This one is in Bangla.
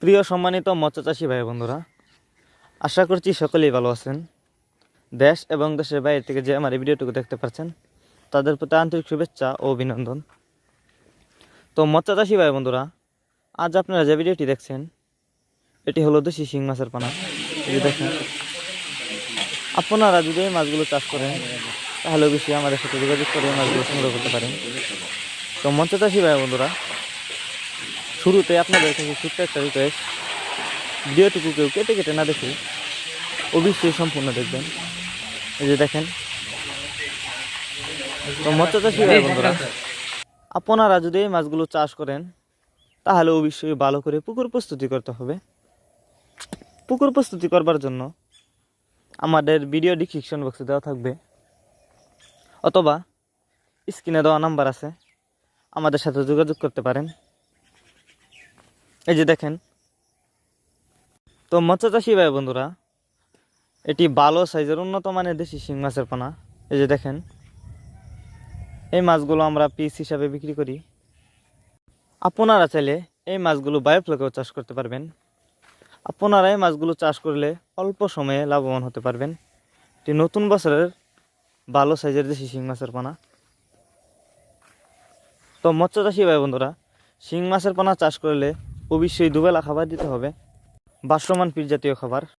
প্রিয় সম্মানিত মৎস্যচাষী ভাই বন্ধুরা, আশা করছি সকলেই ভালো আছেন। দেশ এবং দেশের বাইরে থেকে যে আমার এই ভিডিওটুকু দেখতে পাচ্ছেন তাদের প্রতি আন্তরিক শুভেচ্ছা ও অভিনন্দন। তো মৎস্যচাষী ভাই বন্ধুরা, আজ আপনারা যে ভিডিওটি দেখছেন এটি হলো দেশি শিং মাছের পোনা। এই দেখেন, আপনারা যদি এই মাছগুলো চাষ করেন তাহলে অবশ্যই আমাদের সাথে যোগাযোগ করে এই মাছগুলো সংগ্রহ করতে পারেন। তো মৎস্যচাষী ভাই বন্ধুরা, শুরুতে আপনাদের কাছে ছোট্ট একটা রিকোয়েস্ট, ভিডিওটুকু কেউ কেটে কেটে না দেখে অবশ্যই সম্পূর্ণ দেখবেন। এই যে দেখেন, তো মৎস্যচাষী ভাই বন্ধুরা, আপনারা যদি এই মাছগুলো চাষ করেন তাহলে অবশ্যই ভালো করে পুকুর প্রস্তুতি করতে হবে। পুকুর প্রস্তুতি করবার জন্য আমাদের ভিডিও ডিসক্রিপশন বক্সে দেওয়া থাকবে অথবা স্ক্রিনে দেওয়া নাম্বার আছে, আমাদের সাথে যোগাযোগ করতে পারেন। এই যে দেখেন, তো মৎস্যচাষী ভাই বন্ধুরা, এটি ভালো সাইজের উন্নত মানের দেশি শিং মাছের পোনা। এই যে দেখেন, এই মাছগুলো আমরা পিস হিসাবে বিক্রি করি। আপনারা চাইলে এই মাছগুলো বায়োফ্লকেও চাষ করতে পারবেন। আপনারা এই মাছগুলো চাষ করলে অল্প সময়ে লাভবান হতে পারবেন। এটি নতুন বছরের ভালো সাইজের দেশি শিং মাছের পোনা। তো মৎস্যচাষী ভাই বন্ধুরা, শিং মাছের পোনা চাষ করলে অবশ্যই দুবেলা খাবার দিতে হবে, ভাসমান পিট জাতীয় খাবার।